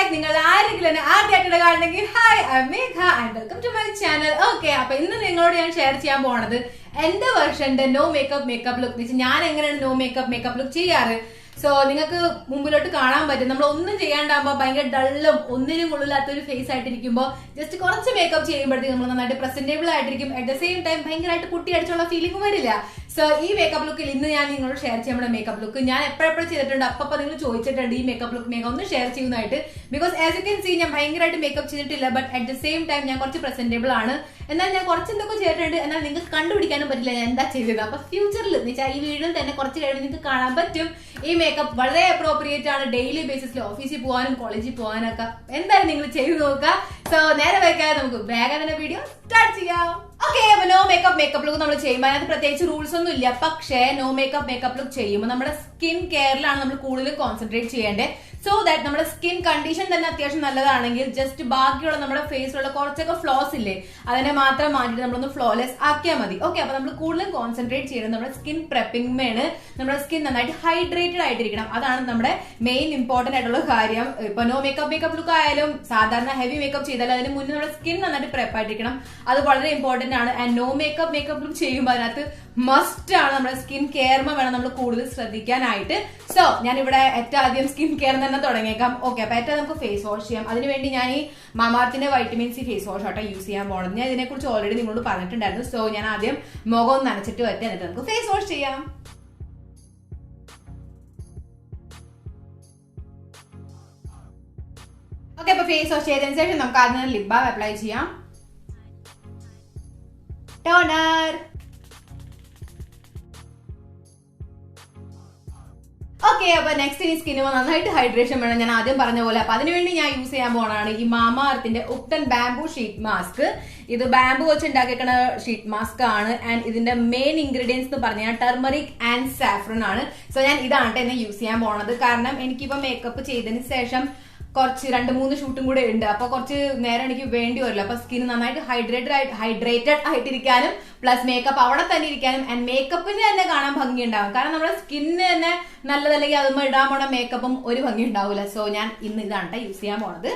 Back. നിങ്ങൾ ആരെങ്കിലും ആദ്യമായിട്ട് കാണണമെങ്കിൽ hi, I Megha and welcome to my channel. Okay, അപ്പൊ ഇന്ന് നിങ്ങളോട് ഞാൻ ഷെയർ ചെയ്യാൻ പോണത് എന്റെ വെർഷന്റെ നോ മേക്കപ്പ് ലുക്ക്. ഞാൻ എങ്ങനെയാണ് നോ മേക്കപ്പ് ലുക്ക് ചെയ്യാറ്. സോ നിങ്ങൾക്ക് മുമ്പിലോട്ട് കാണാൻ പറ്റും, നമ്മൾ ഒന്നും ചെയ്യാണ്ടാകുമ്പോൾ ഭയങ്കര ഡള്ളും ഒന്നിനും കൊള്ളില്ലാത്ത ഒരു ഫേസ് ആയിട്ടിരിക്കുമ്പോൾ ജസ്റ്റ് കുറച്ച് മേക്കപ്പ് ചെയ്യുമ്പോഴത്തേക്ക് നമ്മൾ നന്നായിട്ട് പ്രസന്റബിൾ ആയിട്ടിരിക്കും. അറ്റ് ദ സെയിം ടൈം ഭയങ്കരമായിട്ട് കുട്ടി അടിച്ചുള്ള ഫീലിംഗ് വരില്ല. സോ ഈ മേക്കപ്പ് ലുക്കിൽ ഇന്ന് ഞാൻ നിങ്ങളോട് ഷെയർ ചെയ്യാൻ നമ്മുടെ മേക്കപ്പ് ലുക്ക് ഞാൻ എപ്പോഴെപ്പോഴും ചെയ്തിട്ടുണ്ട്. അപ്പൊ നിങ്ങൾ ചോദിച്ചിട്ടുണ്ട് ഈ മേക്കപ്പ് ലുക്ക് ഒന്ന് ഷെയർ ചെയ്യുന്നതായിട്ട്. Because as you can see ഞാൻ ഭയങ്കരമായിട്ട് മേക്കപ്പ് ചെയ്തിട്ടില്ല, but at the same time ഞാൻ കുറച്ച് പ്രസന്റബിൾ ആണ്. എന്നാൽ ഞാൻ കുറച്ച് എന്തൊക്കെ ചെയ്തിട്ടുണ്ട്, എന്നാൽ നിങ്ങൾക്ക് കണ്ടുപിടിക്കാനും പറ്റില്ല ഞാൻ എന്താ ചെയ്തത്. അപ്പൊ ഫ്യൂച്ചറിൽ ഈ വീഡിയോയിൽ തന്നെ കുറച്ച് കഴിയുമ്പോൾ നിങ്ങൾക്ക് കാണാൻ പറ്റും ഈ മേക്കപ്പ് വളരെ അപ്രോപ്രിയേറ്റ് ആണ്. ഡെയിലി ബേസിസിൽ ഓഫീസിൽ പോകാനും കോളേജിൽ പോകാനൊക്കെ എന്തായാലും നിങ്ങൾ ചെയ്തു നോക്കുക. സോ നേരെ വയ്ക്കാതെ നമുക്ക് വേഗം തന്നെ വീഡിയോ സ്റ്റാർട്ട് ചെയ്യാം. ഓക്കെ, അപ്പൊ നോ മേക്കപ്പ് ലുക്ക് നമ്മൾ ചെയ്യുമ്പോൾ അതിനകത്ത് പ്രത്യേകിച്ച് റൂൾസ് ഒന്നും ഇല്ല. പക്ഷേ നോ മേക്കപ്പ് ലുക്ക് ചെയ്യുമ്പോൾ നമ്മുടെ സ്കിൻ കെയറിലാണ് നമ്മൾ കൂടുതൽ കോൺസെൻട്രേറ്റ് ചെയ്യേണ്ടത്. സോ ദാറ്റ് നമ്മുടെ സ്കിൻ കണ്ടീഷൻ തന്നെ അത്യാവശ്യം നല്ലതാണെങ്കിൽ ജസ്റ്റ് ബാക്കിയുള്ള നമ്മുടെ ഫേസിലുള്ള കുറച്ചൊക്കെ ഫ്ലോസ് ഇല്ലേ, അതിനെ മാത്രം മാറ്റിയിട്ട് നമ്മളൊന്ന് ഫ്ലോലെസ് ആക്കിയാൽ മതി. ഓക്കെ, അപ്പൊ നമ്മൾ കൂടുതലും കോൺസെൻട്രേറ്റ് ചെയ്യുന്നത് നമ്മുടെ സ്കിൻ പ്രെപ്പിംഗ്. നമ്മുടെ സ്കിൻ നന്നായിട്ട് ഹൈഡ്രേറ്റഡ് ആയിട്ടിരിക്കണം. അതാണ് നമ്മുടെ മെയിൻ ഇമ്പോർട്ടന്റ് ആയിട്ടുള്ള കാര്യം. ഇപ്പൊ നോ മേക്കപ്പ് ലുക്ക് ആയാലും സാധാരണ ഹെവി മേക്കപ്പ് ചെയ്താലും അതിന് മുന്നേ നമ്മുടെ സ്കിൻ നന്നായിട്ട് പ്രെപ്പ് ആയിട്ടിരിക്കണം. അത് വളരെ ഇമ്പോർട്ടന്റ് ആണ്. ആൻഡ് നോ മേക്കപ്പ് ലുക്ക് ചെയ്യുമ്പോൾ അതിനകത്ത് മസ്റ്റ് ആണ് നമ്മുടെ സ്കിൻ കെയർമ വേണം നമ്മൾ കൂടുതൽ ശ്രദ്ധിക്കാനായിട്ട്. സോ ഞാൻ ഇവിടെ ഏറ്റവും ആദ്യം സ്കിൻ കെയർ തന്നെ തുടങ്ങിയേക്കാം. ഓക്കെ, അപ്പൊ ഏറ്റവും നമുക്ക് ഫേസ് വാഷ് ചെയ്യാം. അതിനുവേണ്ടി ഞാൻ ഈ മാമാർത്തിന്റെ വൈറ്റമിൻ സി ഫേസ് വാഷ് ആട്ടോ യൂസ് ചെയ്യാൻ പോകുന്നത്. ഞാൻ ഇതിനെക്കുറിച്ച് ഓൾറെഡി നിങ്ങളോട് പറഞ്ഞിട്ടുണ്ടായിരുന്നു. സോ ഞാൻ ആദ്യം മുഖം ഒന്ന് നനച്ചിട്ട് വരട്ടെ, എന്നിട്ട് നമുക്ക് ഫേസ് വാഷ് ചെയ്യാം. ഓക്കെ, അപ്പൊ ഫേസ് വാഷ് ചെയ്തതിനു ശേഷം നമുക്ക് ആദ്യം ലിപ് ബാം അപ്ലൈ ചെയ്യാം. ടോണർ. ഓക്കെ, അപ്പൊ നെക്സ്റ്റ് ഈ സ്കിന്നിന് നന്നായിട്ട് ഹൈഡ്രേഷൻ വേണം, ഞാൻ ആദ്യം പറഞ്ഞ പോലെ. അപ്പൊ അതിനുവേണ്ടി ഞാൻ യൂസ് ചെയ്യാൻ പോണാണ് ഈ മാമാ എർത്തിന്റെ ഉപ്തൻ ബാംബു ഷീറ്റ് മാസ്ക്. ഇത് ബാംബു വെച്ച് ഉണ്ടാക്കിയിരിക്കുന്ന ഷീറ്റ് മാസ്ക് ആണ്. ആൻഡ് ഇതിന്റെ മെയിൻ ഇൻഗ്രീഡിയൻസ് എന്ന് പറഞ്ഞാൽ ടർമറിക് ആൻഡ് സാഫ്രൺ ആണ്. സോ ഞാൻ ഇതാണ് എന്നെ യൂസ് ചെയ്യാൻ പോണത്. കാരണം എനിക്കിപ്പോ മേക്കപ്പ് ചെയ്തതിന് ശേഷം കുറച്ച് 2-3 ഷൂട്ടും കൂടെ ഉണ്ട്. അപ്പൊ കുറച്ച് നേരം എനിക്ക് വേണ്ടി വരില്ല. അപ്പൊ സ്കിൻ നന്നായിട്ട് ഹൈഡ്രേറ്റഡ് ആയിട്ടിരിക്കാനും പ്ലസ് മേക്കപ്പ് അവിടെ തന്നെ ഇരിക്കാനും ആൻഡ് മേക്കപ്പിന് തന്നെ കാണാൻ ഭംഗി ഉണ്ടാവും. കാരണം നമ്മുടെ സ്കിന്നിന് തന്നെ നല്ലതല്ലെങ്കിൽ അതുമ്പോൾ ഇടാൻ പോണ മേക്കപ്പും ഒരു ഭംഗി ഉണ്ടാവില്ല. സോ ഞാൻ ഇന്ന് ഇതാണ് യൂസ് ചെയ്യാൻ പോണത്.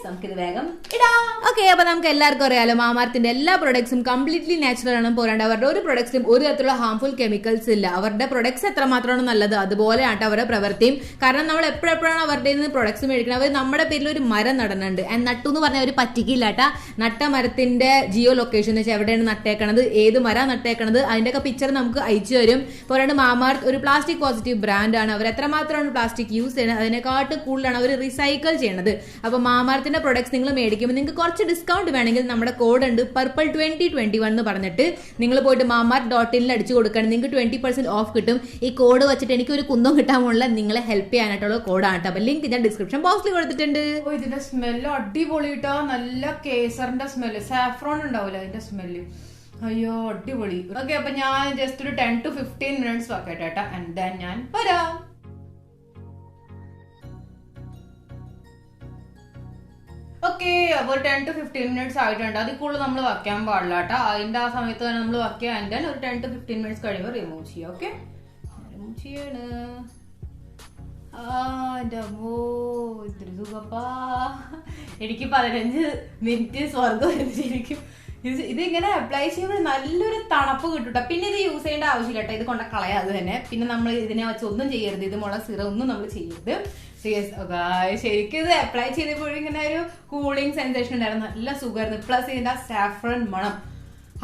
നമുക്കിത് വേഗം ഇടാം. ഓക്കെ, അപ്പൊ നമുക്ക് എല്ലാവർക്കും അറിയാലോ മാമാർത്തിന്റെ എല്ലാ പ്രൊഡക്ട്സും കംപ്ലീറ്റ്ലി നാച്ചുറൽ ആണ്. പോരാണ്ട് അവരുടെ ഒരു പ്രൊഡക്ട്സിലും ഒരു തരത്തിലുള്ള ഹാർംഫുൾ കെമിക്കൽസ് ഇല്ല. അവരുടെ പ്രൊഡക്ട്സ് എത്രമാത്രമാണ് നല്ലത് അതുപോലെയാണ് അവരുടെ പ്രവൃത്തിയും. കാരണം നമ്മൾ എപ്പോഴെപ്പോഴാണ് അവരുടെ നിന്ന് പ്രൊഡക്ട്സ് മേടിക്കുന്നത്, അവർ നമ്മുടെ പേരിൽ ഒരു മരം നടന്നുണ്ട്. ആൻഡ് നട്ടു എന്ന് പറഞ്ഞാൽ ഒരു പറ്റിക്കില്ലാട്ട. നട്ട മരത്തിന്റെ ജിയോ ലൊക്കേഷൻ എന്ന് വെച്ചാൽ എവിടെയാണ് നട്ടേക്കണത്, ഏത് മരം നട്ടേക്കണത്, അതിന്റെയൊക്കെ പിക്ചർ നമുക്ക് അയച്ചു തരും. പോരാണ്ട് മാമാർത്ത് ഒരു പ്ലാസ്റ്റിക് പോസിറ്റീവ് ബ്രാൻഡാണ്. അവർ എത്രമാത്രമാണ് പ്ലാസ്റ്റിക് യൂസ് ചെയ്യുന്നത് അതിനെക്കാട്ടും കൂടുതലാണ് അവർ റീസൈക്കിൾ ചെയ്യണത്. അപ്പൊ മാമാർത്തിന്റെ പ്രൊഡക്ട്സ് നിങ്ങൾ മേടിക്കുമ്പോൾ നിങ്ങൾക്ക് കുറച്ച് ഡിസ്കൗണ്ട് വേണമെങ്കിൽ നമ്മുടെ കോഡ് ഉണ്ട് പർപ്പിൾ 2021 എന്ന് പറഞ്ഞിട്ട് നിങ്ങൾ പോയിട്ട് മാമാർട്ട്.in അടിച്ചു കൊടുക്കണം. നിങ്ങൾക്ക് 20% ഓഫ് കിട്ടും. ഈ കോഡ് വെച്ചിട്ട് എനിക്ക് ഒരു കുന്തം കിട്ടാനുള്ള നിങ്ങളെ ഹെൽപ്പ് ചെയ്യാനായിട്ടുള്ള കോഡാണ്. അപ്പൊ ലിങ്ക് ഞാൻ ഡിസ്ക്രിപ്ഷൻ ബോക്സിൽ കൊടുത്തിട്ടുണ്ട്. ഇതിന്റെ സ്മെല്ല് അടിപൊളി കേട്ടോ, നല്ല കേസറിന്റെ സ്മെല്ല്, സാഫ്രോൺ ഉണ്ടാവില്ല അതിന്റെ സ്മെല്ല്. അയ്യോ അടിപൊളി. ഓക്കെ, അപ്പൊ ഞാൻ ജസ്റ്റ് ഒരു 10 to 15 മിനിറ്റ്സ് വെക്കട്ടെ കേട്ടോ. ആൻഡ് ദെൻ ഞാൻ വരാം. ഓക്കെ, അപ്പോൾ 10 to 15 മിനിറ്റ്സ് ആയിട്ടുണ്ട്. അതിൽ കൂടുതൽ നമ്മൾ വയ്ക്കാൻ പാടില്ല കേട്ടോ. അതിന്റെ ആ സമയത്ത് തന്നെ നമ്മൾ വയ്ക്കുക. ആൻഡ് ദെൻ ഒരു 10 to 15 മിനിറ്റ്സ് കഴിയുമ്പോൾ റിമൂവ് ചെയ്യുക. ഓക്കെ, റിമൂവ് ചെയ്യാണ്. എനിക്ക് 15 മിനിറ്റ് സ്വർഗം ശരിക്കും. ഇതിങ്ങനെ അപ്ലൈ ചെയ്യുമ്പോൾ നല്ലൊരു തണുപ്പ് കിട്ടും. പിന്നെ ഇത് യൂസ് ചെയ്യേണ്ട ആവശ്യമില്ല കേട്ടോ, ഇത് കൊണ്ട കളയാതെ തന്നെ. പിന്നെ നമ്മൾ ഇതിനെ വെച്ച് ഒന്നും ചെയ്യരുത്, ഇതുമുള്ള സിറം ഒന്നും നമ്മൾ ചെയ്യരുത്. ശരിക്കും ഇത് അപ്ലൈ ചെയ്തപ്പോഴും ഇങ്ങനെ ഒരു കൂളിംഗ് സെൻസേഷൻ ഉണ്ടായിരുന്നു, നല്ല സുഖമായിരുന്നു. പ്ലസ് ഇതിന്റെ സാഫ്രൺ മണം,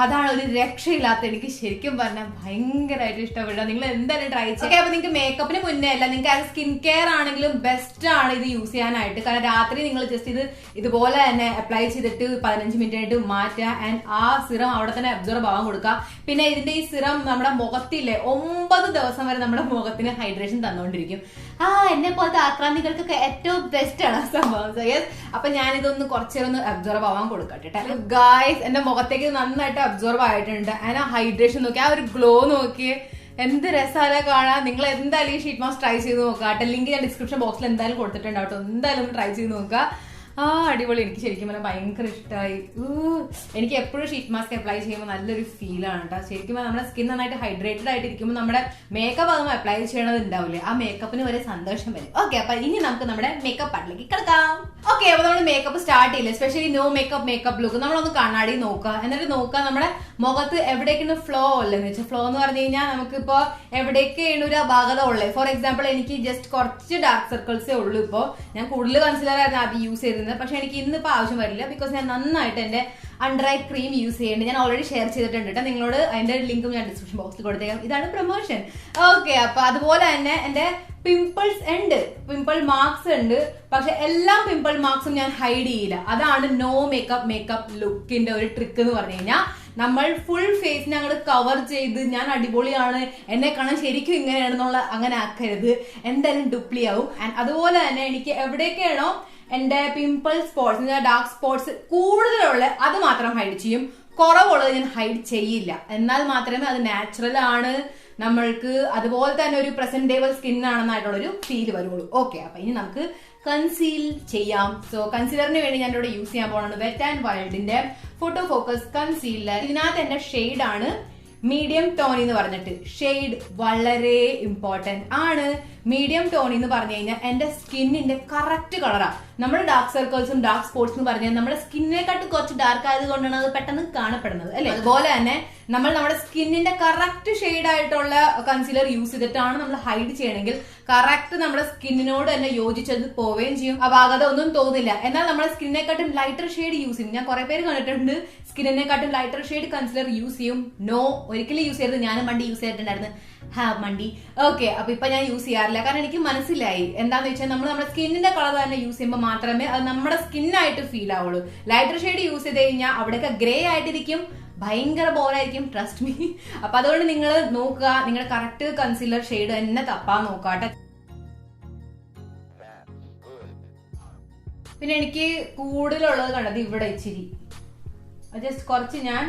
അതാണ് ഒരു രക്ഷയില്ലാത്ത. എനിക്ക് ശരിക്കും പറഞ്ഞാൽ ഭയങ്കരമായിട്ട് ഇഷ്ടപ്പെട്ടു. നിങ്ങൾ എന്തായാലും ട്രൈ ചെയ്യുക. അപ്പൊ നിങ്ങൾക്ക് മേക്കപ്പിന് മുന്നേ അല്ല, നിങ്ങൾക്ക് അത് സ്കിൻ കെയർ ആണെങ്കിലും ബെസ്റ്റ് ആണ് ഇത് യൂസ് ചെയ്യാനായിട്ട്. കാരണം രാത്രി നിങ്ങൾ ജസ്റ്റ് ഇതുപോലെ തന്നെ അപ്ലൈ ചെയ്തിട്ട് 15 മിനിറ്റ് ആയിട്ട് മാറ്റുക. ആൻഡ് ആ സിറം അവിടെ തന്നെ അബ്സോർബ് ആവാൻ കൊടുക്കുക. പിന്നെ ഇതിന്റെ ഈ സിറം നമ്മുടെ മുഖത്തില്ലേ 9 ദിവസം വരെ നമ്മുടെ മുഖത്തിന് ഹൈഡ്രേഷൻ തന്നുകൊണ്ടിരിക്കും. എന്നെ പോലത്തെ ആക്രാന്തികൾക്കൊക്കെ ഏറ്റവും ബെസ്റ്റ് ആണ് ആ സംഭവം. അപ്പൊ ഞാനിതൊന്ന് കുറച്ചേരം അബ്സോർബ് ആവാൻ കൊടുക്കട്ടെ ഗായ്സ്. എന്റെ മുഖത്തേക്ക് നന്നായിട്ട് അബ്സോർബ് ആയിട്ടുണ്ട്. ആൻഡ് ആ ഹൈഡ്രേഷൻ നോക്കി, ആ ഒരു ഗ്ലോ നോക്കി, എന്ത് രസമാണ് കാണാൻ. നിങ്ങൾ എന്തായാലും ഈ ഷീറ്റ് മാസ്ക് ട്രൈ ചെയ്ത് നോക്കുക. ലിങ്ക് ഞാൻ ഡിസ്ക്രിപ്ഷൻ ബോക്സിൽ എന്തായാലും കൊടുത്തിട്ടുണ്ട് കേട്ടോ. എന്തായാലും ട്രൈ ചെയ്ത് നോക്കുക. അടിപൊളി. എനിക്ക് ശരിക്കും പറഞ്ഞാൽ ഭയങ്കര ഇഷ്ടമായി. എനിക്ക് എപ്പോഴും ഷീറ്റ് മാസ്ക് അപ്ലൈ ചെയ്യുമ്പോൾ നല്ലൊരു ഫീലാണ് കേട്ടോ. ശരിക്കും നമ്മുടെ സ്കിൻ നന്നായിട്ട് ഹൈഡ്രേറ്റഡ് ആയിട്ട് ഇരിക്കുമ്പോൾ നമ്മുടെ മേക്കപ്പ് ആകുമ്പോൾ അപ്ലൈ ചെയ്യണത് ഉണ്ടാവില്ലേ, ആ മേക്കപ്പിന് വരെ സന്തോഷം വരും. ഓക്കെ, അപ്പൊ ഇനി നമുക്ക് നമ്മുടെ മേക്കപ്പ് പാർട്ടിലേക്ക് കിടക്കാം. ഓക്കെ, അപ്പൊ നമ്മൾ മേക്കപ്പ് സ്റ്റാർട്ട് ചെയ്യില്ല, എസ്പെഷ്യലി നോ മേക്കപ്പ് ലുക്ക്. നമ്മളൊന്ന് കണ്ണാടി നോക്കുക, എന്നിട്ട് നോക്കുക നമ്മുടെ മുഖത്ത് എവിടേക്കാണ് ഫ്ലോ ഉള്ളതെന്ന് വെച്ചാൽ. ഫ്ലോ എന്ന് പറഞ്ഞു കഴിഞ്ഞാൽ നമുക്കിപ്പോ എവിടേക്കാണ് ഒരു അപാകത ഉള്ളത്. ഫോർ എക്സാമ്പിൾ എനിക്ക് ജസ്റ്റ് കുറച്ച് ഡാർക്ക് സർക്കിൾസേ ഉള്ളൂ. ഇപ്പോ ഞാൻ കൂടുതൽ കൺസിലർ ആയിരുന്നു ആദ്യം യൂസ് ചെയ്തിരുന്നത്, പക്ഷെ എനിക്ക് ഇന്നിപ്പോ ആവശ്യം വരില്ല. ബിക്കോസ് ഞാൻ നന്നായിട്ട് എന്റെ അണ്ടർ ഐ ക്രീം യൂസ് ചെയ്യുന്നുണ്ട്. ഞാൻ ഓൾറെഡി ഷെയർ ചെയ്തിട്ടുണ്ട് കേട്ടോ, നിങ്ങളോട് അതിന്റെ ലിങ്കും ഞാൻ ഡിസ്ക്രിപ്ഷൻ ബോക്സിൽ കൊടുത്തേക്കാം. ഇതാണ് പ്രൊമോഷൻ. ഓക്കെ, അപ്പൊ അതുപോലെ തന്നെ എന്റെ പിമ്പിൾസ് ഉണ്ട്, പിമ്പിൾ മാർക്സ് ഉണ്ട്. പക്ഷെ എല്ലാ പിമ്പിൾ മാർക്സും ഞാൻ ഹൈഡ് ചെയ്യില്ല. അതാണ് നോ മേക്കപ്പ് ലുക്കിന്റെ ഒരു ട്രിക്ക് എന്ന് പറഞ്ഞു കഴിഞ്ഞാൽ. നമ്മൾ ഫുൾ ഫേസിനെ അങ്ങോട്ട് കവർ ചെയ്ത് ഞാൻ അടിപൊളിയാണ്, എന്നെ കാണാൻ ശരിക്കും ഇങ്ങനെയാണെന്നുള്ള അങ്ങനെ ആക്കരുത്, എന്തായാലും ഡുപ്ലി ആവും. ആൻഡ് അതുപോലെ തന്നെ എനിക്ക് എവിടെയൊക്കെയാണോ എന്റെ പിമ്പിൾ സ്പോട്സ്, ഡാർക്ക് സ്പോട്സ് കൂടുതലുള്ള അത് മാത്രം ഹൈഡ് ചെയ്യും. കുറവുള്ളത് ഞാൻ ഹൈഡ് ചെയ്യില്ല. എന്നാൽ മാത്രമേ അത് നാച്ചുറൽ ആണ്, നമ്മൾക്ക് അതുപോലെ തന്നെ ഒരു പ്രസന്റേബിൾ സ്കിൻ ആണെന്നായിട്ടുള്ളൊരു ഫീൽ വരുള്ളൂ. ഓക്കെ, അപ്പൊ ഇനി നമുക്ക് കൺസീൽ ചെയ്യാം. സോ കൺസീലറിന് വേണ്ടി ഞാൻ ഇവിടെ യൂസ് ചെയ്യാൻ പോകുന്നത് വെറ്റ് ആൻഡ് വൈൽഡിന്റെ ഫോട്ടോ ഫോക്കസ് കൺസീലർ. ഇതിനകത്ത് എന്റെ ഷെയ്ഡ് ആണ് മീഡിയം ടോൺ എന്ന് പറഞ്ഞിട്ട്. ഷെയ്ഡ് വളരെ ഇമ്പോർട്ടന്റ് ആണ്. മീഡിയം ടോൺ എന്ന് പറഞ്ഞു കഴിഞ്ഞാൽ എന്റെ സ്കിന്നിന്റെ കറക്റ്റ് കളറാണ്. നമ്മുടെ ഡാർക്ക് സർക്കിൾസും ഡാർക്ക് സ്പോട്സ് എന്ന് പറഞ്ഞാൽ നമ്മുടെ സ്കിന്നിനെക്കാട്ട് കുറച്ച് ഡാർക്ക് ആയതുകൊണ്ടാണ് അത് പെട്ടെന്ന് കാണപ്പെടുന്നത് അല്ലെ. അതുപോലെ തന്നെ നമ്മൾ നമ്മുടെ സ്കിന്നിന്റെ കറക്റ്റ് ഷെയ്ഡ് ആയിട്ടുള്ള കൺസീലർ യൂസ് ചെയ്തിട്ടാണ് നമ്മൾ ഹൈഡ് ചെയ്യണമെങ്കിൽ കറക്റ്റ് നമ്മുടെ സ്കിന്നിനോട് തന്നെ യോജിച്ചത് പോവുകയും ചെയ്യും, അപാകത ഒന്നും തോന്നില്ല. എന്നാൽ നമ്മുടെ സ്കിന്നിനെക്കാട്ടും ലൈറ്റർ ഷെയ്ഡ് യൂസ് ചെയ്യും. ഞാൻ കുറെ പേര് കണ്ടിട്ടുണ്ട് സ്കിന്നിനെക്കാട്ടും ലൈറ്റർ ഷെയ്ഡ് കൺസീലർ യൂസ് ചെയ്യും. നോ, ഒരിക്കലും യൂസ് ചെയ്യരുത്. ഞാനും മണ്ടി യൂസ് ചെയ്തിട്ടുണ്ടായിരുന്നു, മണ്ടി. ഓക്കെ, അപ്പൊ ഇപ്പൊ ഞാൻ യൂസ് ചെയ്യാറില്ല. കാരണം എനിക്ക് മനസ്സിലായി എന്താന്ന് വെച്ചാൽ നമ്മൾ നമ്മുടെ സ്കിന്നിന്റെ കളർ തന്നെ യൂസ് ചെയ്യുമ്പോൾ മാത്രമേ അത് നമ്മുടെ സ്കിന്നായിട്ട് ഫീൽ ആവുള്ളൂ. ലൈറ്റർ ഷെയ്ഡ് യൂസ് ചെയ്ത് കഴിഞ്ഞാൽ അവിടെയൊക്കെ ഗ്രേ ആയിട്ടിരിക്കും, ഭയങ്കര ബോറായിരിക്കും, ട്രസ്റ്റ് മീ. അപ്പൊ അതുകൊണ്ട് നിങ്ങൾ നോക്കുക, നിങ്ങളുടെ കറക്റ്റ് കൺസീലർ ഷെയ്ഡ് തന്നെ തപ്പാൻ നോക്കാട്ടെ. പിന്നെ എനിക്ക് കൂടുതലുള്ളത് കണ്ടത് ഇവിടെ ഇച്ചിരി ജസ്റ്റ് കുറച്ച് ഞാൻ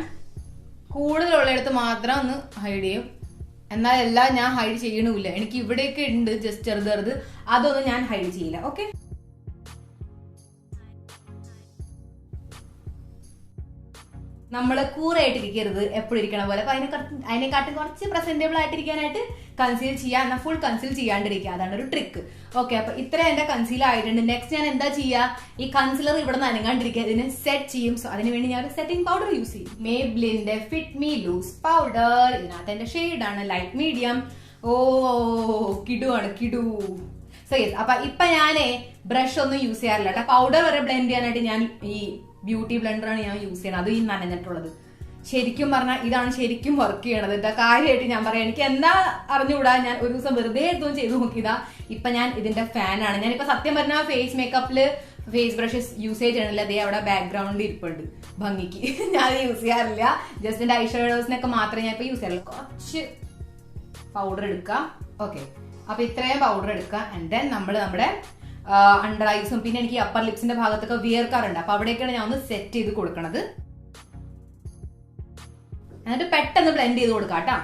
കൂടുതലുള്ളിടത്ത് മാത്രം ഒന്ന് ഹൈഡ് ചെയ്യും. എന്നാൽ എല്ലാം ഞാൻ ഹൈഡ് ചെയ്യണമില്ല. എനിക്ക് ഇവിടെയൊക്കെ ഉണ്ട് ജസ്റ്റ് ചെറുത്, അതൊന്നും ഞാൻ ഹൈഡ് ചെയ്യില്ല. ഓക്കെ, നമ്മള് കൂറായിട്ടിരിക്കരുത്, എപ്പോഴും ഇരിക്കണ പോലെ. അപ്പൊ അതിനെക്കാട്ടും കുറച്ച് പ്രസന്റബിൾ ആയിട്ടിരിക്കാനായിട്ട് കൺസീൽ ചെയ്യാം, എന്നാൽ ഫുൾ കൺസീൽ ചെയ്യാണ്ടിരിക്കുക. അതാണ് ഒരു ട്രിക്ക്. ഓക്കെ, അപ്പൊ ഇത്ര എന്റെ കൺസീൽ ആയിട്ടുണ്ട്. നെക്സ്റ്റ് ഞാൻ എന്താ ചെയ്യാ, ഈ കൺസീലർ ഇവിടെ നിന്ന് അനങ്ങാണ്ടിരിക്കുക, ഇതിനെ സെറ്റ് ചെയ്യും. സോ അതിനുവേണ്ടി ഞാൻ ഒരു സെറ്റിംഗ് പൗഡർ യൂസ് ചെയ്യും. മേബ്ലിന്റെ ഫിറ്റ് മീ ലൂസ് പൗഡർ. ഇതിനകത്ത് എന്റെ ഷെയ്ഡാണ് ലൈറ്റ് മീഡിയം. ഓ, കിടുവാണ്, കിടു. സോ യെസ്, അപ്പൊ ഇപ്പൊ ഞാനേ ബ്രഷ് ഒന്നും യൂസ് ചെയ്യാറില്ല. പൗഡർ വരെ ബ്ലെൻഡ് ചെയ്യാനായിട്ട് ഞാൻ ഈ ബ്യൂട്ടി ബ്ലെൻഡറാണ് ഞാൻ യൂസ് ചെയ്യണത്. അത് ഈ നനഞ്ഞിട്ടുള്ളത് ശരിക്കും പറഞ്ഞാൽ ഇതാണ് ശരിക്കും വർക്ക് ചെയ്യണത്. എന്താ കാര്യമായിട്ട് ഞാൻ പറയാം, എനിക്ക് എന്താ അറിഞ്ഞുകൂടാ. ഞാൻ ഒരു ദിവസം വെറുതെ എടുത്തും ചെയ്ത് നോക്കിയതാ. ഇപ്പൊ ഞാൻ ഇതിന്റെ ഫാനാണ്. ഞാനിപ്പോ സത്യം പറഞ്ഞാൽ ഫേസ് മേക്കപ്പില് ഫേസ് ബ്രഷസ് യൂസ് ചെയ്തിട്ടില്ല. അതേ അവിടെ ബാക്ക്ഗ്രൗണ്ടിൽ ഇരിപ്പുണ്ട് ഭംഗിക്ക്. ഞാൻ യൂസ് ചെയ്യാറില്ല. ജസ്റ്റ് എന്റെ ഐഷാഡോസിനൊക്കെ മാത്രമേ ഞാൻ ഇപ്പൊ യൂസ് ചെയ്യാറുള്ളൂ. കുറച്ച് പൗഡർ എടുക്കാം. ഓക്കെ, അപ്പൊ ഇത്രയും പൗഡർ എടുക്കാം. ആൻഡ് ദെൻ നമ്മുടെ അണ്ടർ ഐസും പിന്നെ എനിക്ക് അപ്പർ ലിപ്സിന്റെ ഭാഗത്തൊക്കെ വിയർക്കാറുണ്ട്. അപ്പൊ അവിടേക്കാണ് ഞാൻ ഒന്ന് സെറ്റ് ചെയ്ത് കൊടുക്കണത്. എന്നിട്ട് പെട്ടെന്ന് ബ്ലെൻഡ് ചെയ്ത് കൊടുക്കാം കേട്ടോ.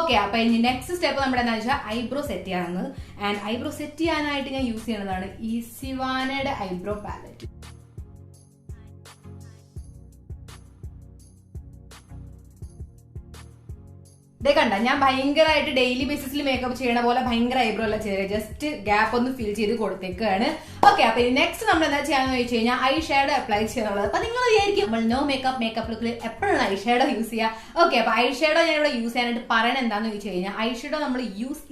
ഓക്കെ, അപ്പൊ ഇനി നെക്സ്റ്റ് സ്റ്റെപ്പ് നമ്മുടെ എന്താ വെച്ചാൽ ഐബ്രോ സെറ്റ് ചെയ്യാനാണ്. ആൻഡ് ഐബ്രോ സെറ്റ് ചെയ്യാനായിട്ട് ഞാൻ യൂസ് ചെയ്യുന്നതാണ് ഈ സിവാനയുടെ ഐബ്രോ പാലറ്റ്. ഇതേ കണ്ട, ഞാൻ ഭയങ്കരമായിട്ട് ഡെയിലി ബേസിസിൽ മേക്കപ്പ് ചെയ്യണ പോലെ ഭയങ്കര ഐബ്രോ അല്ല ചെയ്തത്, ജസ്റ്റ് ഗ്യാപ്പ് ഒന്ന് ഫിൽ ചെയ്ത് കൊടുത്തേക്കാണ്. ഓക്കെ, അപ്പൊ നെക്സ്റ്റ് നമ്മൾ എന്താ ചെയ്യാന്ന് വെച്ച് കഴിഞ്ഞാൽ ഐ ഷാഡോ അപ്ലൈ ചെയ്യാനുള്ളത്. അപ്പൊ നിങ്ങൾ വിചാരിക്കും നമ്മൾ നോ മേക്കപ്പ് ലുക്കിൽ എപ്പോഴാണ് ഐ ഷാഡോ യൂസ് ചെയ്യുക. ഓക്കെ, അപ്പൊ ഐ ഷാഡോ ഞാൻ ഇവിടെ യൂസ് ചെയ്യാനായിട്ട് പറയണത് എന്താന്ന് വെച്ച് കഴിഞ്ഞാൽ ഐ ഷാഡോ നമ്മൾ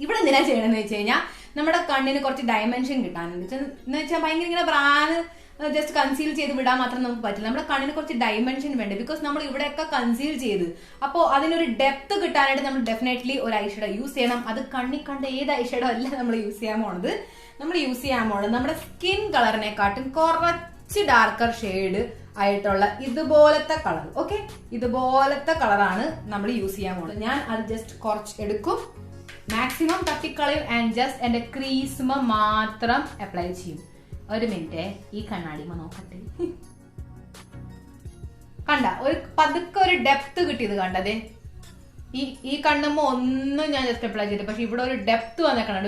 ഇവിടെ എന്തിനാ ചെയ്യണമെന്ന് വെച്ച് കഴിഞ്ഞാൽ നമ്മുടെ കണ്ണിന് കുറച്ച് ഡയമെൻഷൻ കിട്ടാനുണ്ട്. എന്ന് വെച്ചാൽ ഭയങ്കര ഇങ്ങനെ ബ്രാന് ജസ്റ്റ് കൺസീൽ ചെയ്ത് വിടാൻ മാത്രം നമുക്ക് പറ്റില്ല. നമ്മുടെ കണ്ണിന് കുറച്ച് ഡയമെൻഷൻ വേണ്ട. ബിക്കോസ് നമ്മൾ ഇവിടെയൊക്കെ കൺസീൽ ചെയ്ത്, അപ്പോൾ അതിനൊരു ഡെപ്ത് കിട്ടാനായിട്ട് നമ്മൾ ഡെഫിനറ്റ്ലി ഒരു ഐഷാഡോ യൂസ് ചെയ്യണം. അത് കണ്ണി കണ്ട ഏത് ഐഷാഡോ അല്ല നമ്മൾ യൂസ് ചെയ്യാൻ പോണത്. നമ്മൾ യൂസ് ചെയ്യാൻ പോണത് നമ്മുടെ സ്കിൻ കളറിനെക്കാട്ടും കുറച്ച് ഡാർക്കർ ഷെയ്ഡ് ആയിട്ടുള്ള ഇതുപോലത്തെ കളർ. ഓക്കെ, ഇതുപോലത്തെ കളറാണ് നമ്മൾ യൂസ് ചെയ്യാൻ പോകുന്നത്. ഞാൻ അത് ജസ്റ്റ് കുറച്ച് എടുക്കും, മാക്സിമം തട്ടിക്കളയും ആൻഡ് ജസ്റ്റ് എന്റെ ക്രീസ്മ മാത്രം അപ്ലൈ ചെയ്യും. ഒരു മിനിറ്റ്, ഈ കണ്ണാടിമ നോക്കട്ടെ. കണ്ട, ഒരു പതുക്കെ ഒരു ഡെപ്ത് കിട്ടിയത് കണ്ടതേ. ഈ കണ്ണുമ്പോ ഒന്നും ഞാൻ ജസ്റ്റ് അപ്ലൈ ചെയ്തു, പക്ഷെ ഇവിടെ ഒരു ഡെപ്ത് വന്നേക്കണം,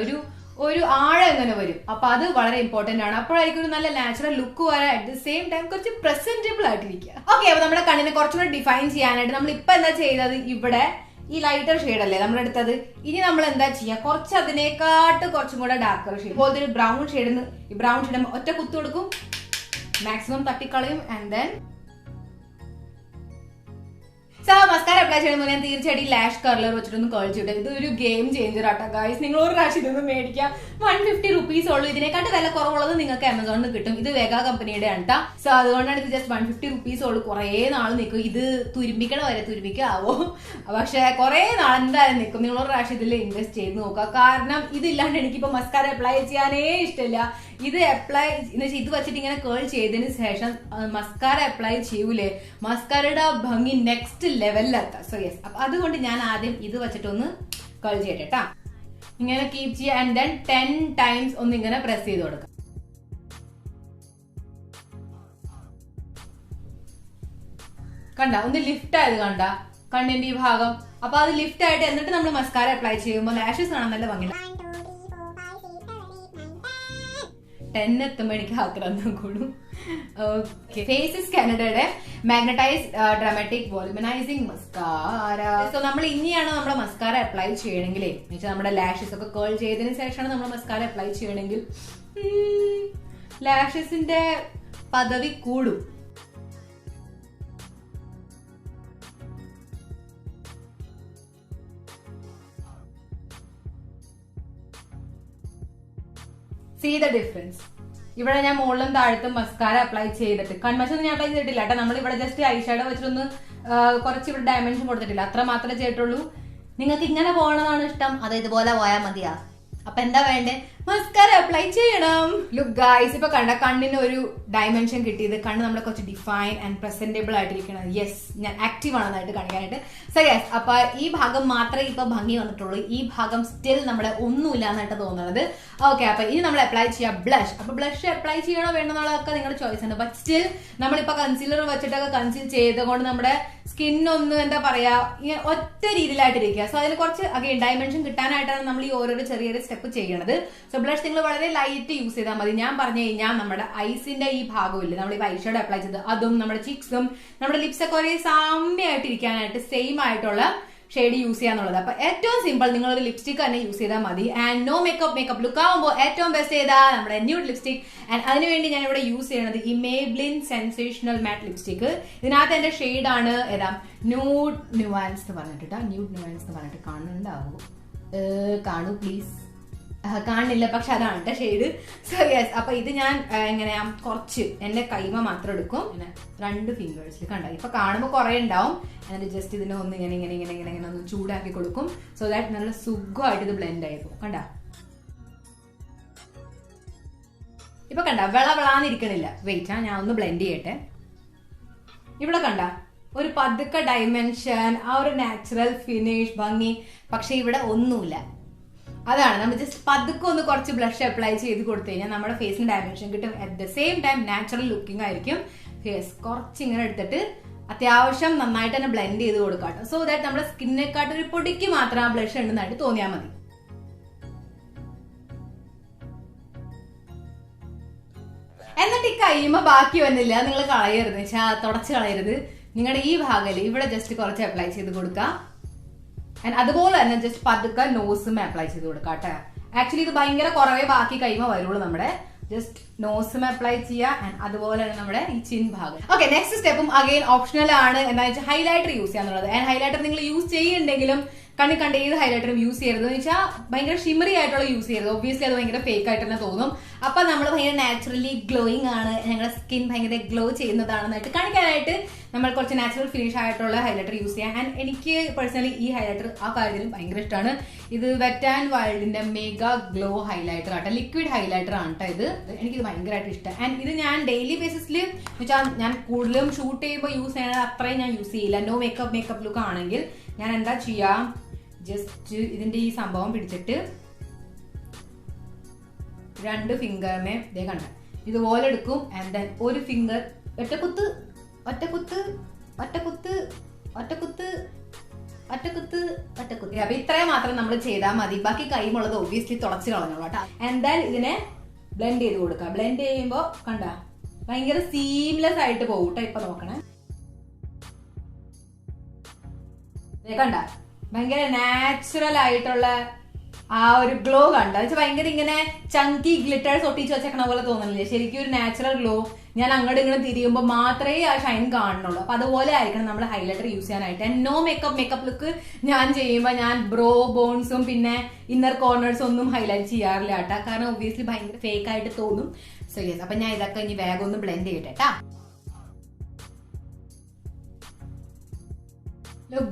ഒരു ആഴം എങ്ങനെ വരും. അപ്പൊ അത് വളരെ ഇമ്പോർട്ടന്റ് ആണ്. അപ്പോഴായിരിക്കും ഒരു നല്ല നാച്ചുറൽ ലുക്ക് വരാൻ, അറ്റ് ദ സെയിം ടൈം കുറച്ച് പ്രസന്റബിൾ ആയിട്ടിരിക്കുക. ഓക്കെ, അപ്പൊ നമ്മുടെ കണ്ണിനെ കുറച്ചുകൂടി ഡിഫൈൻ ചെയ്യാനായിട്ട് നമ്മൾ ഇപ്പൊ എന്താ ചെയ്തത്, ഇവിടെ ഈ ലൈറ്റർ ഷെയ്ഡ് അല്ലേ നമ്മൾ എടുത്തത്, ഇനി നമ്മൾ എന്താ ചെയ്യാ, കുറച്ച് അതിനേക്കാട്ട് കുറച്ചും കൂടെ ഡാർക്കർ ഷെയ്ഡ് ഇതുപോലത്തെ ഒരു ബ്രൗൺ ഷെയ്ഡിന്, ഈ ബ്രൗൺ ഷെയ്ഡ് ഒറ്റ കുത്തു കൊടുക്കും, മാക്സിമം തട്ടിക്കളയും. ആൻഡ് ദെൻ മസ്കാര അപ്ലൈ ചെയ്യുമ്പോൾ ഞാൻ തീർച്ചയായിട്ടും ലാഷ് കർലർ വെച്ചിട്ടൊന്ന് കേൾ ചെയ്തിട്ട്, ഇതൊരു ഗെയിം ചേഞ്ചർ ആട്ടോ ഗൈസ്. നിങ്ങൾ ഒരു പ്രാവശ്യം ഇതൊന്ന് മേടിക്കാം, 150 rupees ഉള്ളൂ. ഇതിനെക്കാട്ട് വില കുറവുള്ളത് നിങ്ങൾക്ക് ആമസോണിൽ നിന്ന് കിട്ടും. ഇത് വേഗ കമ്പനിയുടെ ആണ്. സോ അതുകൊണ്ടാണ് ഇത് ജസ്റ്റ് 150 rupees ഉള്ളൂ. കുറെ നാൾ നിൽക്കും. ഇത് തുരുമ്പിക്കണ വരെ തുരുമ്പിക്കാവോ, പക്ഷെ കുറെ നാൾ എന്തായാലും നിൽക്കും. നിങ്ങൾ ഒരു പ്രാവശ്യം ഇതിൽ ഇൻവെസ്റ്റ് ചെയ്ത് നോക്കുക. കാരണം ഇതില്ലാണ്ട് എനിക്കിപ്പോ മസ്കാര അപ്ലൈ ചെയ്യാനേ ഇഷ്ടമില്ല. ഇത് അപ്ലൈ എന്ന് വെച്ചാൽ ഇത് വെച്ചിട്ട് ഇങ്ങനെ കേൾ ചെയ്തതിന് ശേഷം മസ്കാര അപ്ലൈ ചെയ്യൂലേ, മസ്കാരയുടെ ഭംഗി നെക്സ്റ്റ് ലെവലിലെത്താം. സോ യെസ്, അപ്പൊ അതുകൊണ്ട് ഞാൻ ആദ്യം ഇത് വെച്ചിട്ടൊന്ന് കേൾ ചെയ്യട്ടെ കേട്ടാ. ഇങ്ങനെ കീപ് ചെയ്യുക ആൻഡ് ദെൻ 10 times ഒന്ന് ഇങ്ങനെ പ്രസ് ചെയ്ത് കൊടുക്കാം. കണ്ട, ഒന്ന് ലിഫ്റ്റ് ആയത് കണ്ട കണ്ണിന്റെ ഈ ഭാഗം. അപ്പൊ അത് ലിഫ്റ്റ് ആയിട്ട് എന്നിട്ട് നമ്മൾ മസ്കാര അപ്ലൈ ചെയ്യുമ്പോൾ ലാഷസ് കാണാൻ നല്ല ഭംഗി. 10 എത്തുമ്പോ എനിക്ക് ആക്രാന്തം കൂടും. ഓക്കെ, ഫേസസ് കാനഡയുടെ മാഗ്നറ്റൈസ്ഡ് ഡ്രാമാറ്റിക് വോളുമിനൈസിംഗ് മസ്കാര. സോ നമ്മൾ ഇനിയാണ് നമ്മുടെ മസ്കാര അപ്ലൈ ചെയ്യണമെങ്കിൽ, നമ്മുടെ ലാഷസ് ഒക്കെ കേൾ ചെയ്തതിന് ശേഷമാണ് നമ്മൾ മസ്കാര അപ്ലൈ ചെയ്യണമെങ്കിൽ ലാഷസിന്റെ പദവി കൂടും. See the difference. ഇവിടെ ഞാൻ മുകളിലും താഴത്തും മസ്കാര അപ്ലൈ ചെയ്തിട്ട്, കൺമശൊന്നും ഞാൻ അപ്ലൈ ചെയ്തിട്ടില്ല കേട്ടോ. നമ്മൾ ഇവിടെ ജസ്റ്റ് ഐഷാഡോ വെച്ചിട്ടൊന്ന് കുറച്ച് ഇവിടെ ഡയമെൻഷൻ കൊടുത്തിട്ടില്ല, അത്ര മാത്രമേ ചെയ്തിട്ടുള്ളൂ. നിങ്ങൾക്ക് ഇങ്ങനെ പോകണമെന്നാണ് ഇഷ്ടം, അത് ഇതുപോലെ പോയാൽ മതിയാ. അപ്പൊ എന്താ വേണ്ടേ, മസ്കാര അപ്ലൈ ചെയ്യണം. ലുക്ക് ഗൈസ്, ഇപ്പൊ കണ്ട കണ്ണിന് ഒരു ഡയമെൻഷൻ കിട്ടിയത്, കണ്ണ് നമ്മളെ കുറച്ച് ഡിഫൈൻ ആൻഡ് പ്രസന്റബിൾ ആയിട്ടിരിക്കണം. യെസ്, ഞാൻ ആക്റ്റീവ് ആണെന്നായിട്ട് കാണിക്കാനായിട്ട്. സോ യെസ്, അപ്പൊ ഈ ഭാഗം മാത്രമേ ഇപ്പൊ ഭംഗി വന്നിട്ടുള്ളൂ. ഈ ഭാഗം സ്റ്റിൽ നമ്മുടെ ഒന്നുമില്ല എന്നായിട്ട് തോന്നുന്നത്. ഓക്കെ, അപ്പൊ ഇനി നമ്മൾ അപ്ലൈ ചെയ്യാം ബ്ലഷ്. അപ്പൊ ബ്ലഷ് അപ്ലൈ ചെയ്യണോ വേണമെന്നുള്ളതൊക്കെ നിങ്ങളുടെ ചോയ്സ് ആണ്. ബട്ട് സ്റ്റിൽ നമ്മളിപ്പോ കൺസീലർ വെച്ചിട്ടൊക്കെ കൺസീൽ ചെയ്തുകൊണ്ട് നമ്മുടെ സ്കിന്നൊന്ന് എന്താ പറയാ ഇങ്ങനെ ഒറ്റ രീതിയിലായിട്ടിരിക്കുക. സോ അതിന് കുറച്ച് അഗൈൻ ഡയമെൻഷൻ കിട്ടാനായിട്ടാണ് നമ്മൾ ഈ ഓരോരോ ചെറിയൊരു സ്റ്റെപ്പ് ചെയ്യണത്. സോ ബ്ലഷ് നിങ്ങൾ വളരെ ലൈറ്റ് യൂസ് ചെയ്താൽ മതി. ഞാൻ പറഞ്ഞു കഴിഞ്ഞാൽ നമ്മുടെ ഐസിന്റെ ഈ ഭാഗമില്ല, നമ്മൾ ഈ ഐഷാഡോ അപ്ലൈ ചെയ്ത് അതും നമ്മുടെ ചിക്സും നമ്മുടെ ലിപ്സ് ഒക്കെ ഒരേ സാമ്യമായിട്ടിരിക്കാനായിട്ട് സെയിം ആയിട്ടുള്ള ഷെയ്ഡ് യൂസ് ചെയ്യാന്നുള്ളത്. അപ്പൊ ഏറ്റവും സിമ്പിൾ, നിങ്ങളൊരു ലിപ്സ്റ്റിക് തന്നെ യൂസ് ചെയ്താൽ മതി. ആൻഡ് നോ മേക്കപ്പ് ലുക്ക് ആവുമ്പോൾ ഏറ്റവും ബെസ്റ്റ് ചെയ്താൽ നമ്മുടെ ന്യൂഡ് ലിപ്സ്റ്റിക്. ആൻഡ് അതിനുവേണ്ടി ഞാൻ ഇവിടെ യൂസ് ചെയ്യുന്നത് ഈ മേബ്ലിൻ സെൻസേഷണൽ മാറ്റ് ലിപ്സ്റ്റിക്. ഇതിനകത്ത് എന്റെ ഷെയ്ഡാണ് ഏതാ, ന്യൂഡ് ന്യൂവാൻസ് എന്ന് പറഞ്ഞിട്ട്, ന്യൂഡ് ന്യൂവാൻസ് എന്ന് പറഞ്ഞിട്ട് കാണുന്നുണ്ടാവും, കാണൂ പ്ലീസ്. കാണില്ല, പക്ഷെ അതാണ് കേട്ടോ ഷെയ്ഡ്. സോ യെസ്, അപ്പൊ ഇത് ഞാൻ എങ്ങനെയാ കുറച്ച് എന്റെ കൈമ മാത്രം എടുക്കും, ഇങ്ങനെ 2 ഫിംഗേഴ്സിൽ കണ്ട. ഇപ്പൊ കാണുമ്പോൾ കുറെ ഉണ്ടാവും. എന്നിട്ട് ജസ്റ്റ് ഇതിനെ ഒന്ന് ഇങ്ങനെ ഇങ്ങനെ ഇങ്ങനെ ഇങ്ങനെ ഇങ്ങനെ ഒന്ന് ചൂടാക്കി കൊടുക്കും. സോ ദാറ്റ് നല്ല സുഖമായിട്ട് ഇത് ബ്ലെൻഡ് ആയിരിക്കും. കണ്ട, ഇപ്പൊ കണ്ട വിളവിളാന്നിരിക്കണില്ല. വെയിറ്റ്, ഞാൻ ഒന്ന് ബ്ലെൻഡ് ചെയ്യട്ടെ. ഇവിടെ കണ്ട ഒരു പതുക്കെ ഡയമെൻഷൻ, ആ ഒരു നാച്ചുറൽ ഫിനിഷ് ഭംഗി. പക്ഷെ ഇവിടെ ഒന്നുമില്ല. അതാണ് നമ്മൾ ജസ്റ്റ് പതുക്കെ ഒന്ന് കുറച്ച് ബ്ലഷ് അപ്ലൈ ചെയ്ത് കൊടുത്തു കഴിഞ്ഞാൽ നമ്മുടെ ഫേസിന് ഡയമെൻഷൻ കിട്ടും. At the same time natural looking ആയിരിക്കും ഫേസ്. കുറച്ച് ഇങ്ങനെ എടുത്തിട്ട് അത്യാവശ്യം നന്നായിട്ട് തന്നെ ബ്ലെൻഡ് ചെയ്ത് കൊടുക്കാം. സോ ദാറ്റ് നമ്മുടെ സ്കിന്നിനെക്കാട്ട് ഒരു പൊടിക്ക് മാത്രം ആ ബ്ലഷ് ഉണ്ടെന്നായിട്ട് തോന്നിയാൽ മതി. എന്നിട്ട് ഈ കൈമ ബാക്കി വന്നില്ല, നിങ്ങൾ കളയരുത്, തുടച്ച് കളയരുത്. നിങ്ങളുടെ ഈ ഭാഗം ഇവിടെ ജസ്റ്റ് കുറച്ച് അപ്ലൈ ചെയ്ത് കൊടുക്കാം. അതുപോലെ തന്നെ ജസ്റ്റ് പതുക്കെ നോസും അപ്ലൈ ചെയ്ത് കൊടുക്കാം കേട്ടോ. ആക്ച്വലി ഇത് ഭയങ്കര കുറവേ ബാക്കി കൈമ വരുള്ളൂ. നമ്മുടെ ജസ്റ്റ് നോസും അപ്ലൈ ചെയ്യുക. അതുപോലെ തന്നെ നമ്മുടെ ഈ ചിൻ ഭാഗം. ഓക്കെ, നെക്സ്റ്റ് സ്റ്റെപ്പും അഗെയിൻ ഓപ്ഷണൽ ആണ്. എന്താ വെച്ചാൽ ഹൈലൈറ്റർ യൂസ് ചെയ്യാന്നുള്ളത്. ആൻഡ് ഹൈലൈറ്റർ നിങ്ങൾ യൂസ് ചെയ്യുന്നുണ്ടെങ്കിലും കണ്ണി കണ്ട ഏത് ഹൈലൈറ്ററും യൂസ് ചെയ്യരുത്. എന്ന് വെച്ചാൽ ഭയങ്കര ഷിമറി ആയിട്ടുള്ള യൂസ് ചെയ്യരുത്. ഒബ്വിയസ്ലി അത് ഭയങ്കര ഫേക്ക് ആയിട്ട് തന്നെ തോന്നും. അപ്പൊ നമ്മൾ ഭയങ്കര നാച്ചുറലി ഗ്ലോയിങ് ആണ്, ഞങ്ങളുടെ സ്കിൻ ഭയങ്കര ഗ്ലോ ചെയ്യുന്നതാണെന്നായിട്ട് കാണിക്കാനായിട്ട് നമ്മൾ കുറച്ച് നാച്ചുറൽ ഫിനിഷ് ആയിട്ടുള്ള ഹൈലൈറ്റർ യൂസ് ചെയ്യാം. ആൻഡ് എനിക്ക് പേഴ്സണലി ഈ ഹൈലൈറ്റർ ആ കാര്യത്തിലും ഭയങ്കര ഇഷ്ടമാണ്. ഇത് വെറ്റ് ആൻഡ് വൈൽഡിന്റെ മെഗാ ഗ്ലോ ഹൈലൈറ്റർ ആട്ടോ, ലിക്വിഡ് ഹൈലൈറ്റർ ആണ് കേട്ടോ. ഇത് എനിക്കിത് ഭയങ്കരമായിട്ട് ഇഷ്ടം. ആൻഡ് ഇത് ഞാൻ ഡെയിലി ബേസിസിൽ വെച്ചാൽ ഞാൻ കൂടുതലും ഷൂട്ട് ചെയ്യുമ്പോൾ യൂസ് ചെയ്യണത് അത്രയും ഞാൻ യൂസ് ചെയ്യില്ല. നോ മേക്കപ്പ് ലുക്ക് ആണെങ്കിൽ ഞാൻ എന്താ ചെയ്യാം, ജസ്റ്റ് ഇതിന്റെ ഈ സംഭവം പിടിച്ചിട്ട് 2 ഫിംഗറിനെ ഇതേ കണ്ട ഇതുപോലെ എടുക്കും. ആൻഡ് ദെൻ ഒരു ഫിംഗർ ഒറ്റക്കുത്ത് ഒറ്റക്കുത്ത് ഒറ്റക്കുത്ത് ഒറ്റക്കുത്ത് ഒറ്റക്കുത്ത്. അപ്പൊ ഇത്രയും മാത്രം നമ്മൾ ചെയ്താൽ മതി. ബാക്കി കൈമുള്ളത് ഒബ്വിയസ്ലി തുളച്ച് കളഞ്ഞോളൂ കേട്ടോ. എന്തായാലും ഇതിനെ ബ്ലെൻഡ് ചെയ്ത് കൊടുക്കാം. ബ്ലെൻഡ് ചെയ്യുമ്പോ കണ്ട ഭയങ്കര സീംലെസ് ആയിട്ട് പോകും കേട്ടോ. ഇപ്പൊ നോക്കണേ, കണ്ട ഭയങ്കര നാച്ചുറൽ ആയിട്ടുള്ള ആ ഒരു ഗ്ലോ കണ്ട. ഭയങ്കര ഇങ്ങനെ ചങ്കി ഗ്ലിറ്റേഴ്സ് ഒട്ടിച്ച് വെച്ചേക്കണ പോലെ തോന്നുന്നില്ലേ? ശരിക്കും ഒരു നാച്ചുറൽ ഗ്ലോ. ഞാൻ അങ്ങോട്ട് ഇങ്ങനെ തിരിയുമ്പോൾ മാത്രമേ ആ ഷൈൻ കാണുന്നുള്ളൂ. അപ്പൊ അതുപോലെ ആയിരിക്കണം നമ്മൾ ഹൈലൈറ്റർ യൂസ് ചെയ്യാനായിട്ട്. നോ മേക്കപ്പ് ലുക്ക് ഞാൻ ചെയ്യുമ്പോൾ ഞാൻ ബ്രോ ബോൺസും പിന്നെ ഇന്നർ കോർണേഴ്സും ഒന്നും ഹൈലൈറ്റ് ചെയ്യാറില്ല കേട്ടാ. കാരണം ഒബ്വിയസ്ലി ഭയങ്കര ഫേക്ക് ആയിട്ട് തോന്നും. സോ യെസ്, അപ്പൊ ഞാൻ ഇതൊക്കെ ഇനി വേഗം ഒന്ന് ബ്ലെൻഡ് ചെയ്യട്ടെ കേട്ടാ.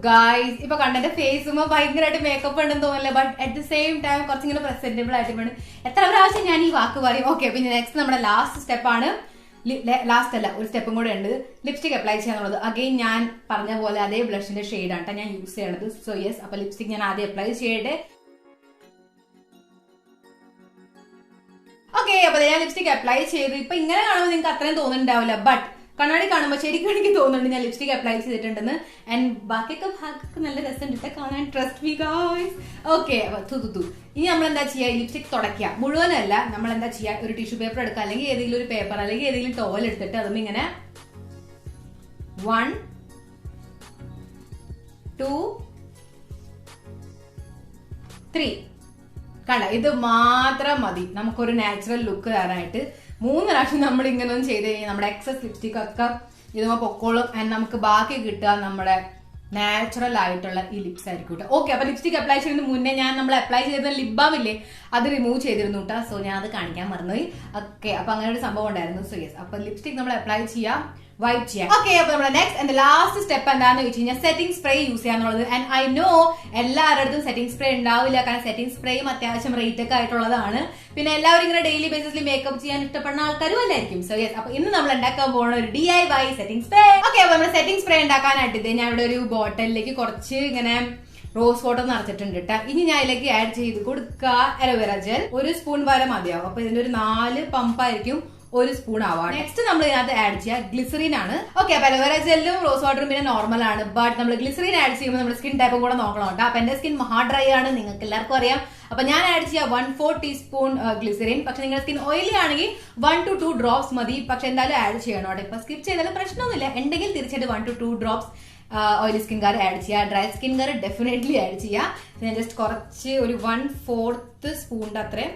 ഗായ്സ്, ഇപ്പൊ കണ്ടെന്റെ ഫേസുമ്പോ ഭയങ്കരമായിട്ട് മേക്കപ്പ് ഉണ്ടെന്ന് തോന്നില്ല. But at the same time കുറച്ചിങ്ങനെ പ്രസന്റബിൾ ആയിട്ട് വേണം. എത്ര പ്രാവശ്യം ഞാൻ ഈ വാക്ക് പറയും. ഓക്കെ, പിന്നെ നെക്സ്റ്റ് നമ്മുടെ ലാസ്റ്റ് സ്റ്റെപ്പാണ്. ലാസ്റ്റ് അല്ല, ഒരു സ്റ്റെപ്പും കൂടെ ഉണ്ട്, ലിപ്സ്റ്റിക് അപ്ലൈ ചെയ്യാന്നുള്ളത്. അഗെയിൻ ഞാൻ പറഞ്ഞ പോലെ അതേ ബ്ലഷിന്റെ ഷെയ്ഡാണ് ഞാൻ യൂസ് ചെയ്യണത്. സോ യെസ്, അപ്പൊ ലിപ്സ്റ്റിക് ഞാൻ ആദ്യം അപ്ലൈ ചെയ്യട്ടെ. ഓക്കെ, അപ്പൊ ഞാൻ ലിപ്സ്റ്റിക് അപ്ലൈ ചെയ്തു. ഇപ്പൊ ഇങ്ങനെ കാണുമ്പോൾ നിങ്ങൾക്ക് അത്രയും തോന്നുന്നുണ്ടാവില്ല. ബട്ട് കണ്ണാടി കാണുമ്പോൾ ശരിക്കും എനിക്ക് തോന്നുന്നുണ്ട് ഞാൻ ലിപ്സ്റ്റിക് അപ്ലൈ ചെയ്തിട്ടുണ്ടെന്ന്. ആൻഡ് ബാക്കിയൊക്കെ ഭാഗമൊക്കെ നല്ല രസമുണ്ട് കാണാൻ. Trust me guys. ഓക്കെ, ഇനി നമ്മൾ എന്താ ചെയ്യുക? ലിപ്സ്റ്റിക് തുടയ്ക്കുക. മുഴുവനല്ല, നമ്മൾ എന്താ ചെയ്യുക? ഒരു ടിഷ്യൂ പേപ്പർ എടുക്കുക, അല്ലെങ്കിൽ ഏതെങ്കിലും ഒരു പേപ്പർ അല്ലെങ്കിൽ ഏതെങ്കിലും ടോവൽ എടുത്തിട്ട് അതും ഇങ്ങനെ 1 2 3 കണ്ട, ഇത് മാത്രം മതി നമുക്കൊരു നാച്ചുറൽ ലുക്ക് തരാനായിട്ട്. 3 പ്രാവശ്യം നമ്മൾ ഇങ്ങനെ ഒന്നും ചെയ്ത് കഴിഞ്ഞാൽ നമ്മുടെ എക്സസ് ലിപ്സ്റ്റിക് ഒക്കെ ഇതുമ്പോ പൊക്കോളും. ആൻഡ് നമുക്ക് ബാക്കി കിട്ടുക നമ്മുടെ നാച്ചുറൽ ആയിട്ടുള്ള ഈ ലിപ്സ് ആയിരിക്കും കേട്ടോ. ഓക്കെ, അപ്പൊ ലിപ്സ്റ്റിക് അപ്ലൈ ചെയ്യുന്നതിന് മുന്നേ ഞാൻ നമ്മൾ അപ്ലൈ ചെയ്തിരുന്ന ലിപ് ബാം ഇല്ലേ, അത് റിമൂവ് ചെയ്തിരുന്നു കേട്ടോ. സോ ഞാൻ അത് കാണിക്കാൻ മറന്നുപോയി. ഓക്കെ, അപ്പൊ അങ്ങനെ ഒരു സംഭവം ഉണ്ടായിരുന്നു. സോ യെസ്, അപ്പൊ ലിപ്സ്റ്റിക് നമ്മൾ അപ്ലൈ ചെയ്യാം, വൈപ്പ് ചെയ്യാം. ഓക്കെ, അപ്പൊ നമ്മുടെ നെക്സ്റ്റ് ആൻഡ് ലാസ്റ്റ് സ്റ്റെപ്പ് എന്താണെന്ന് വെച്ച് കഴിഞ്ഞാൽ സെറ്റിംഗ് സ്പ്രേ യൂസ് ചെയ്യാന്നുള്ളത്. ആൻഡ് ഐ നോ എല്ലാവരുടെ അടുത്തും സെറ്റിംഗ് സ്പ്രേ ഉണ്ടാവില്ല, കാരണം സെറ്റിംഗ് സ്പ്രേയും അത്യാവശ്യം റേറ്റ് ഒക്കെ ആയിട്ടുള്ളതാണ്. പിന്നെ എല്ലാവരും ഇങ്ങനെ ഡെയിലി ബേസിസിൽ മേക്കപ്പ് ചെയ്യാൻ ഇഷ്ടപ്പെടുന്ന ആൾക്കാരും അല്ലായിരിക്കും. സോ യെസ്, അപ്പൊ ഇന്ന് നമ്മൾ ഉണ്ടാക്കാൻ പോകുന്ന ഒരു DIY സെറ്റിംഗ് സ്പ്രേ. ഓക്കെ, അപ്പൊ നമ്മുടെ സെറ്റിംഗ് സ്പ്രേ ഉണ്ടാക്കാനായിട്ട് ഞാൻ ഇവിടെ ഒരു ബോട്ടലിലേക്ക് കുറച്ച് ഇങ്ങനെ റോസ് വാട്ടർ നിറച്ചിട്ടുണ്ട് കേട്ടോ. ഇനി ഞാൻ ഇതിലേക്ക് ആഡ് ചെയ്ത് കൊടുക്കുക അലോവേറ ജെൽ. 1 സ്പൂൺ വരെ മതിയാവും. അപ്പൊ ഇതിന്റെ ഒരു 4 പമ്പായിരിക്കും 1 സ്പൂൺ ആവാം. നെക്സ്റ്റ് നമ്മൾ ഇതിനകത്ത് ആഡ് ചെയ്യുക ഗ്ലിസറിൻ ആണ്. ഓക്കെ, അപ്പൊ അലോവേറ ജെല്ലും റോസ് വാട്ടറും പിന്നെ നോർമൽ ആണ്. ബട്ട് നമ്മൾ ഗ്ലിസറിൻ ആഡ് ചെയ്യുമ്പോൾ നമ്മുടെ സ്കിൻ ടൈപ്പും കൂടെ നോക്കണം കേട്ടോ. അപ്പൊ എന്റെ സ്കിൻ മഹാ ഡ്രൈ ആണ്, നിങ്ങൾക്ക് എല്ലാവർക്കും അറിയാം. അപ്പൊ ഞാൻ ആഡ് ചെയ്യുക 1/4 ടീസ്പൂൺ ഗ്ലിസറിൻ. പക്ഷെ നിങ്ങളുടെ സ്കിൻ ഓയിലി ആണെങ്കിൽ 1 to 2 ഡ്രോപ്സ് മതി. പക്ഷെ എന്തായാലും ആഡ് ചെയ്യണം കേട്ടോ. ഇപ്പൊ സ്കിപ്പ് ചെയ്താലും പ്രശ്നമൊന്നുമില്ല. ഉണ്ടെങ്കിൽ തീർച്ചയായിട്ടും 1 to 2 drops oily skincare add ചെയ്യുക. ഡ്രൈ സ്കിൻകാർ ഡെഫിനറ്റ്ലി ആഡ് ചെയ്യുക. ഞാൻ ജസ്റ്റ് കുറച്ച് ഒരു 1/4 സ്പൂണിന്റെ അത്രയും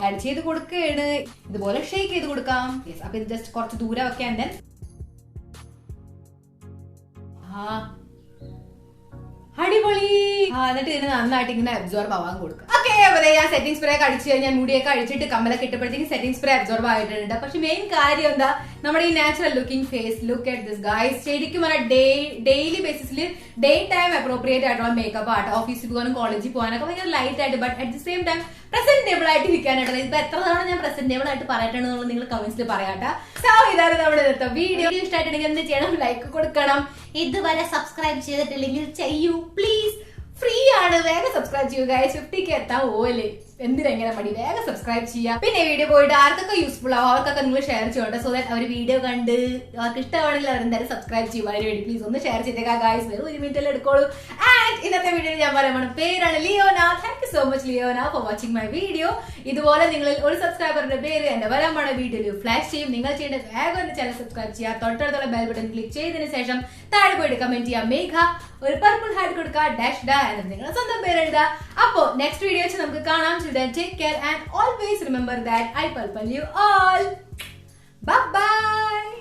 ആഡ് ചെയ്ത് കൊടുക്കുകയാണ്. ഇതുപോലെ ഷേക്ക് ചെയ്ത് കൊടുക്കാം. അപ്പൊ ഇത് ജസ്റ്റ് കുറച്ച് ദൂരെ വെക്കാൻ. അടിപൊളി. എന്നിട്ട് ഇതിന് നന്നായിട്ട് ഇങ്ങനെ അബ്സോർബ് ആവാൻ കൊടുക്കുക. ഓക്കെ, അപ്പൊ ഞാൻ സെറ്റിംഗ് സ്പ്രേ അടിച്ചു കഴിഞ്ഞാൽ മുടിയൊക്കെ അടിച്ചിട്ട് കമ്മലൊക്കെ ഇട്ടപ്പോഴത്തേക്ക് സെറ്റിംഗ് സ്പ്രേ അബ്സോർബ് ആയിട്ടുണ്ട്. പക്ഷെ മെയിൻ കാര്യം എന്താ, നമ്മുടെ ഈ natural looking face. Look at this guys. ശരിക്കും ഡെയിലി ബേസിസിൽ ഡേ ടൈം അപ്രോപ്രിയേറ്റ് ആയിട്ടുള്ള മേക്കപ്പ് ആട്ടോ. ഓഫീസിൽ പോകാനും കോളേജിൽ പോകാനൊക്കെ ഭയങ്കര ലൈറ്റ് ആയിട്ട്, but at the same time presentable ആയിട്ട് ഇരിക്കാനായിട്ട്. ഇപ്പൊ എത്ര തവണ ഞാൻ പ്രസന്റബിൾ ആയിട്ട് പറയട്ടെന്നുള്ളത് നിങ്ങൾ കമന്റ്സിൽ പറയാട്ടോ. സോ ഇതാണ് നമ്മുടെ വീഡിയോ. ഇഷ്ടമായിട്ടുണ്ടെങ്കിൽ എന്ത് ചെയ്യണം? ലൈക്ക് കൊടുക്കണം. ഇതുവരെ സബ്സ്ക്രൈബ് ചെയ്തിട്ടില്ലെങ്കിൽ ചെയ്യൂ പ്ലീസ്. ഫ്രീ ആണ്, വേഗം സബ്സ്ക്രൈബ് ചെയ്യുക. 50K എത്താൻ ഓലെ എന്തിനെങ്ങനെ മടി, വേഗം സബ്സ്ക്രൈബ് ചെയ്യാം. പിന്നെ വീഡിയോ പോയിട്ട് ആർക്കൊക്കെ യൂസ്ഫുൾ ആവും അവർക്കൊക്കെ നിങ്ങൾ ഷെയർ ചെയ്യട്ടെ. സോ ദാറ്റ് അവർ വീഡിയോ കണ്ട് അവർക്ക് ഇഷ്ടമാണെങ്കിൽ അവർ എന്തായാലും സബ്സ്ക്രൈബ് ചെയ്യുക. അതിന് വേണ്ടി പ്ലീസ് ഒന്ന് ഷെയർ ചെയ്തേക്കാം ഗായ്സ്. വെറും 1 മിനിറ്റ് എടുക്കോളൂ. ആൻഡ് ഇന്നത്തെ വീഡിയോയിൽ ഞാൻ പറയുമ്പോൾ പേരാണ് Leona. Thank you so much Leona for watching my video. ഇതുപോലെ നിങ്ങളിൽ ഒരു സബ്സ്ക്രൈബറിന്റെ പേര് എന്റെ വരാൻ വീഡിയോയിൽ ഫ്ലാഷ് ചെയ്യും. നിങ്ങൾ ചെയ്യേണ്ട വേഗം എന്റെ ചാനൽ സബ്സ്ക്രൈബ് ചെയ്യുക. തൊട്ടടുത്തുള്ള ബെൽ ബട്ടൺ ക്ലിക്ക് ചെയ്തതിനു ശേഷം താഴെ പോയിട്ട് കമന്റ് ചെയ്യാം മേഘ, ഒരു പർപ്പിൾ ഹാർട്ട് കൊടുക്കുക, ഡാഷ് ഡാ എന്ന് നിങ്ങളുടെ സ്വന്തം പേര് എഴുതുക. അപ്പോ നെക്സ്റ്റ് വീഡിയോ വെച്ച് നമുക്ക് കാണാം. Take care and always remember that I purple you all. Bye bye.